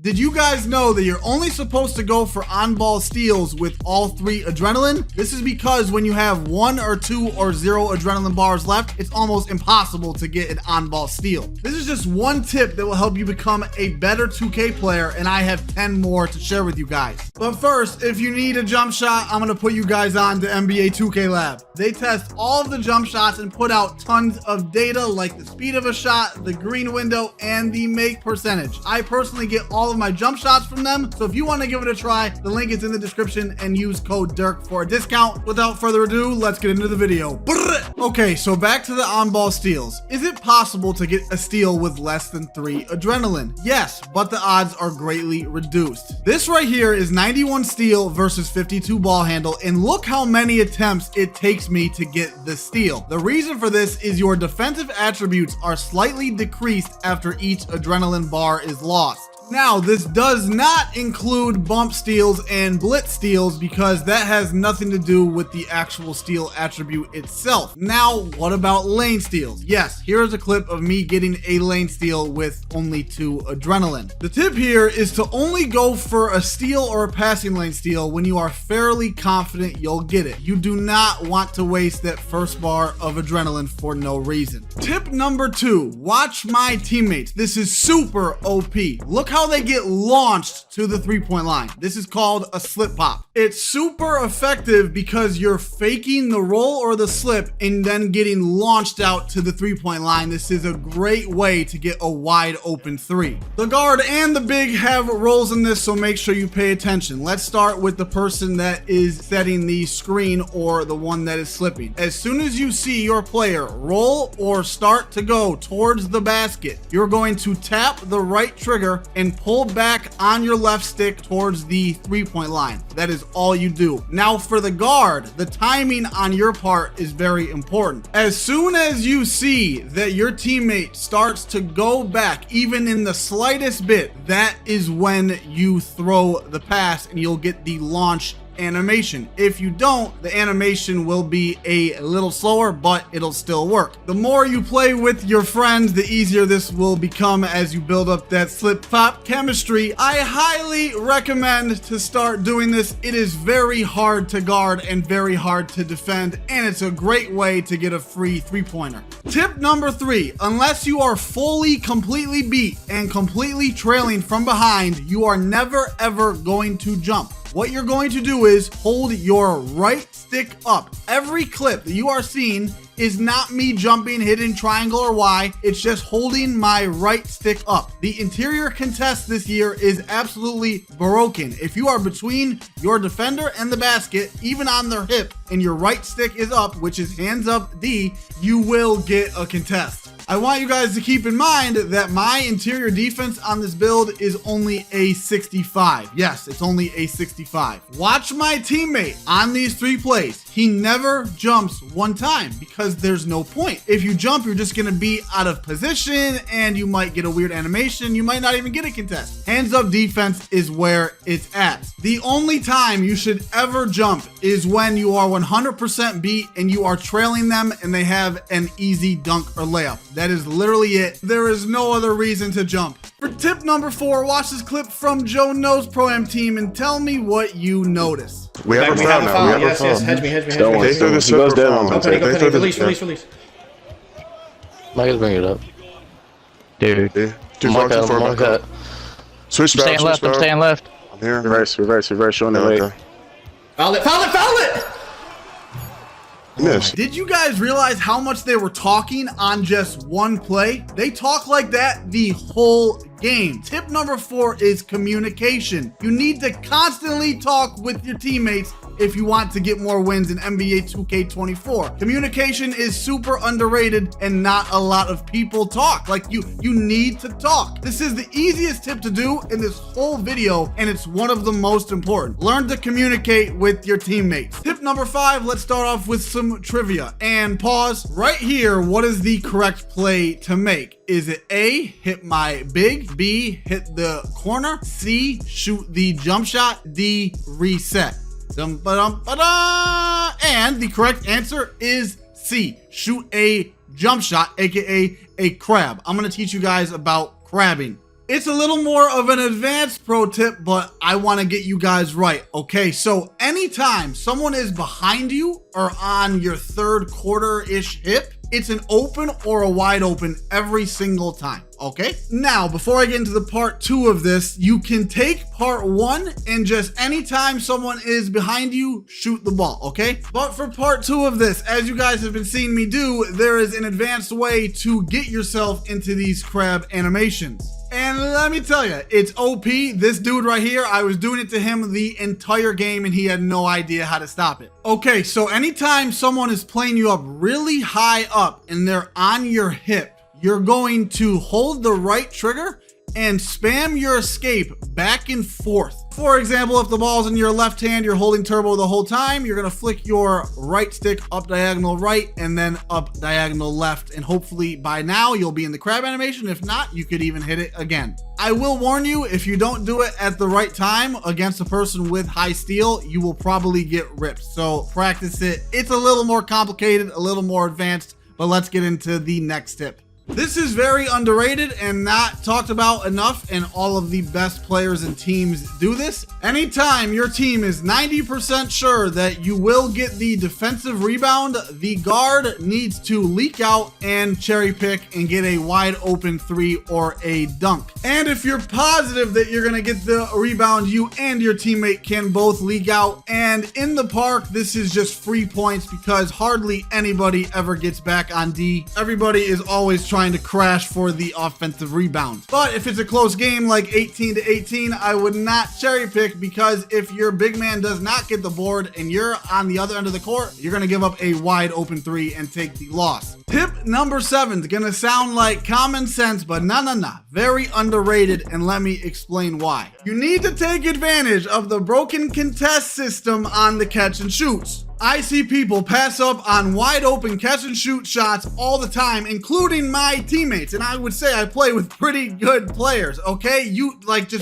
Did you guys know that you're only supposed to go for on-ball steals with all 3 adrenaline? This is because when you have 1 or 2 or 0 adrenaline bars left, it's almost impossible to get an on-ball steal. This is just one tip that will help you become a better 2K player, and I have 10 more to share with you guys. But first, if you need a jump shot, I'm gonna put you guys on to NBA 2K Lab. They test all of the jump shots and put out tons of data like the speed of a shot, the green window, and the make percentage. I personally get all of my jump shots from them, so if you want to give it a try, the link is in the description and use code DIRK for a discount. Without further ado, let's get into the video. Okay, so back to the on-ball steals. Is it possible to get a steal with less than 3 adrenaline? Yes, but the odds are greatly reduced. This right here is 91 steal versus 52 ball handle, and look how many attempts it takes me to get the steal. The reason for this is your defensive attributes are slightly decreased after each adrenaline bar is lost. Now, this does not include bump steals and blitz steals because that has nothing to do with the actual steal attribute itself. Now, what about lane steals? Yes, here's a clip of me getting a lane steal with only 2 adrenaline. The tip here is to only go for a steal or a passing lane steal when you are fairly confident you'll get it. You do not want to waste that first bar of adrenaline for no reason. Tip number 2, watch my teammates. This is super OP. Look how they get launched to the 3-point line. This is called a slip pop. It's super effective because you're faking the roll or the slip and then getting launched out to the 3-point line. This is a great way to get a wide open 3. The guard and the big have roles in this, so make sure you pay attention. Let's start with the person that is setting the screen or the one that is slipping. As soon as you see your player roll or start to go towards the basket, you're going to tap the right trigger and pull back on your left stick towards the 3-point line. That is all you do. Now for the guard, the timing on your part is very important. As soon as you see that your teammate starts to go back, even in the slightest bit, that is when you throw the pass and you'll get the launch animation. If you don't, the animation will be a little slower, but it'll still work. The more you play with your friends, the easier this will become as you build up that slip pop chemistry. I highly recommend to start doing this. It is very hard to guard and very hard to defend, and it's a great way to get a free 3-pointer. Tip number 3, unless you are fully completely beat and completely trailing from behind, you are never ever going to jump. What you're going to do is hold your right stick up. Every clip that you are seeing is not me jumping, hitting triangle or Y. It's just holding my right stick up. The interior contest this year is absolutely broken. If you are between your defender and the basket, even on their hip, and your right stick is up, which is hands up D, you will get a contest. I want you guys to keep in mind that my interior defense on this build is only a 65. Yes, it's only a 65. Watch my teammate on these 3 plays. He never jumps one time because there's no point. If you jump, you're just gonna be out of position and you might get a weird animation. You might not even get a contest. Hands up defense is where it's at. The only time you should ever jump is when you are 100% beat and you are trailing them and they have an easy dunk or layup. That is literally it. There is no other reason to jump. For tip number 4, watch this clip from Joe Knows Pro Am team and tell me what you notice. We have a foul now. Yes, hedge me. They threw the super foul. Release. Mike is bringing it up. Dude. Yeah. Too far back up. Switch back. I'm staying left. I'm here. Reverse, on the way. Foul it! Yes. Did you guys realize how much they were talking on just one play? They talk like that the whole game. Tip number 4 is communication. You need to constantly talk with your teammates if you want to get more wins in NBA 2K24. Communication is super underrated and not a lot of people talk. Like you need to talk. This is the easiest tip to do in this whole video and it's one of the most important. Learn to communicate with your teammates. Tip number 5, let's start off with some trivia and pause right here. What is the correct play to make? Is it A, hit my big, B, hit the corner, C, shoot the jump shot, D, reset? And the correct answer is C, shoot a jump shot, aka a crab. I'm gonna teach you guys about crabbing. It's a little more of an advanced pro tip, but I want to get you guys right. Okay, so anytime someone is behind you or on your third quarter-ish hip, it's an open or a wide open every single time, okay? Now, before I get into the part 2 of this, you can take part 1 and just anytime someone is behind you, shoot the ball, okay? But for part 2 of this, as you guys have been seeing me do, there is an advanced way to get yourself into these crab animations. And let me tell you, it's OP. This dude right here, I was doing it to him the entire game and he had no idea how to stop it. Okay, so anytime someone is playing you up really high up and they're on your hip, you're going to hold the right trigger and spam your escape back and forth. For example, if the ball's in your left hand, you're holding turbo the whole time, you're gonna flick your right stick up diagonal right and then up diagonal left. And hopefully by now you'll be in the crab animation. If not, you could even hit it again. I will warn you, if you don't do it at the right time against a person with high steal, you will probably get ripped. So practice it. It's a little more complicated, a little more advanced, but let's get into the next tip. This is very underrated and not talked about enough, and all of the best players and teams do this. Anytime your team is 90% sure that you will get the defensive rebound, the guard needs to leak out and cherry pick and get a wide open 3 or a dunk. And if you're positive that you're gonna get the rebound, you and your teammate can both leak out. And in the park, this is just free points because hardly anybody ever gets back on D. Everybody is always trying to crash for the offensive rebound. But if it's a close game like 18-18, I would not cherry pick, because if your big man does not get the board and you're on the other end of the court, you're going to give up a wide open 3 and take the loss. Tip number 7 is going to sound like common sense, but nah. Very underrated, and let me explain why. You need to take advantage of the broken contest system on the catch and shoots. I see people pass up on wide open catch and shoot shots all the time, including my teammates. And I would say I play with pretty good players, okay?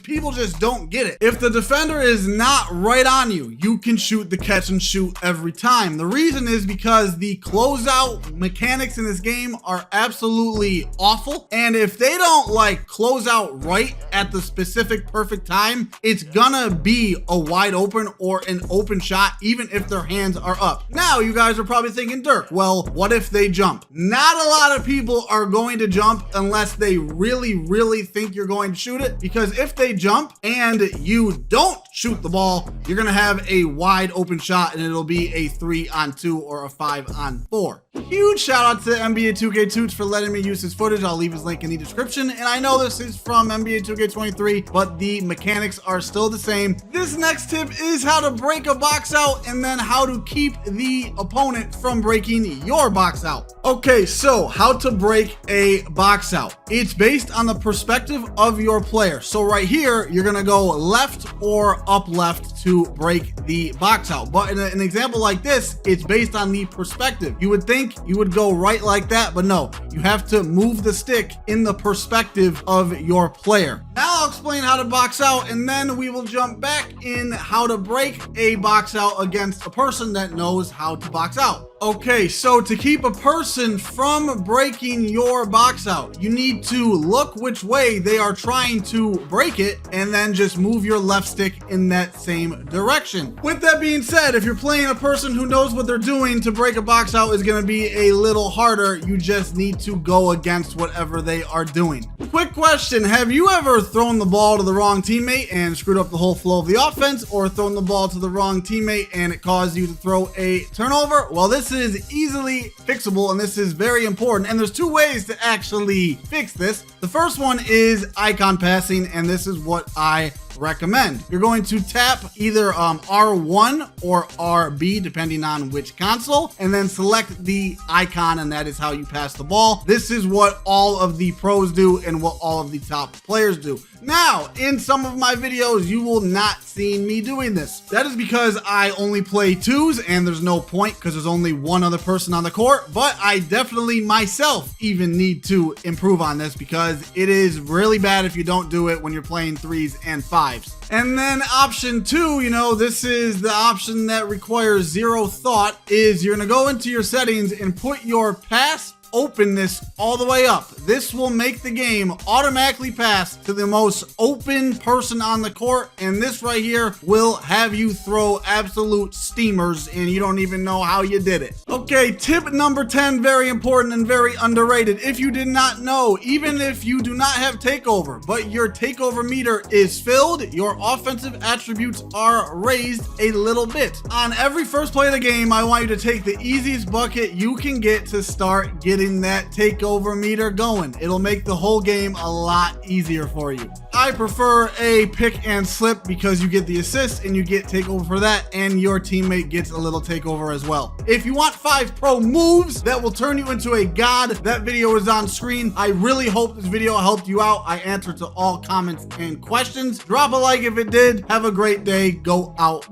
People just don't get it. If the defender is not right on you, you can shoot the catch and shoot every time. The reason is because the closeout mechanics in this game are absolutely awful. And if they don't close out right at the specific perfect time, it's gonna be a wide open or an open shot, even if their hands are up. Now you guys are probably thinking, Dirk, well, what if they jump? Not a lot of people are going to jump unless they really think you're going to shoot it, because if they jump and you don't shoot the ball, you're gonna have a wide open shot and it'll be a 3-on-2 or a 5-on-4. Huge shout out to NBA 2K Tutes for letting me use his footage. I'll leave his link in the description. And I know this is from NBA 2K23, but the mechanics are still the same. This next tip is how to break a box out and then how to keep the opponent from breaking your box out. Okay, so how to break a box out. It's based on the perspective of your player. So right here, you're gonna go left or up left to break the box out. But in an example like this, it's based on the perspective. You would think you would go right like that, but no, you have to move the stick in the perspective of your player. Now I'll explain how to box out, and then we will jump back in how to break a box out against a person that knows how to box out. Okay, so to keep a person from breaking your box out, you need to look which way they are trying to break it and then just move your left stick in that same direction. With that being said, if you're playing a person who knows what they're doing, to break a box out is going to be a little harder. You just need to go against whatever they are doing. Quick question, have you ever thrown the ball to the wrong teammate and screwed up the whole flow of the offense, or thrown the ball to the wrong teammate and it caused you to throw a turnover? Well, this is easily fixable, and this is very important, and there's 2 ways to actually fix this. The first one is icon passing, and this is what I recommend. You're going to tap either R1 or RB depending on which console, and then select the icon, and that is how you pass the ball. This is what all of the pros do and what all of the top players do. Now, in some of my videos, you will not see me doing this. That is because I only play 2s, and there's no point because there's only one other person on the court, but I definitely myself even need to improve on this, because it is really bad if you don't do it when you're playing 3s and 5s. And then option 2, this is the option that requires zero thought, is you're gonna go into your settings and put your pass open this all the way up. This will make the game automatically pass to the most open person on the court, and this right here will have you throw absolute steamers and you don't even know how you did it. Okay, tip number 10, very important and very underrated. If you did not know, even if you do not have takeover, but your takeover meter is filled, your offensive attributes are raised a little bit. On every first play of the game, I want you to take the easiest bucket you can get to start getting that takeover meter going. It'll make the whole game a lot easier for you. I prefer a pick and slip because you get the assist and you get takeover for that, and your teammate gets a little takeover as well. If you want 5 pro moves that will turn you into a god, that video is on screen. I really hope this video helped you out. I answered to all comments and questions. Drop a like if it did. Have a great day. Go out.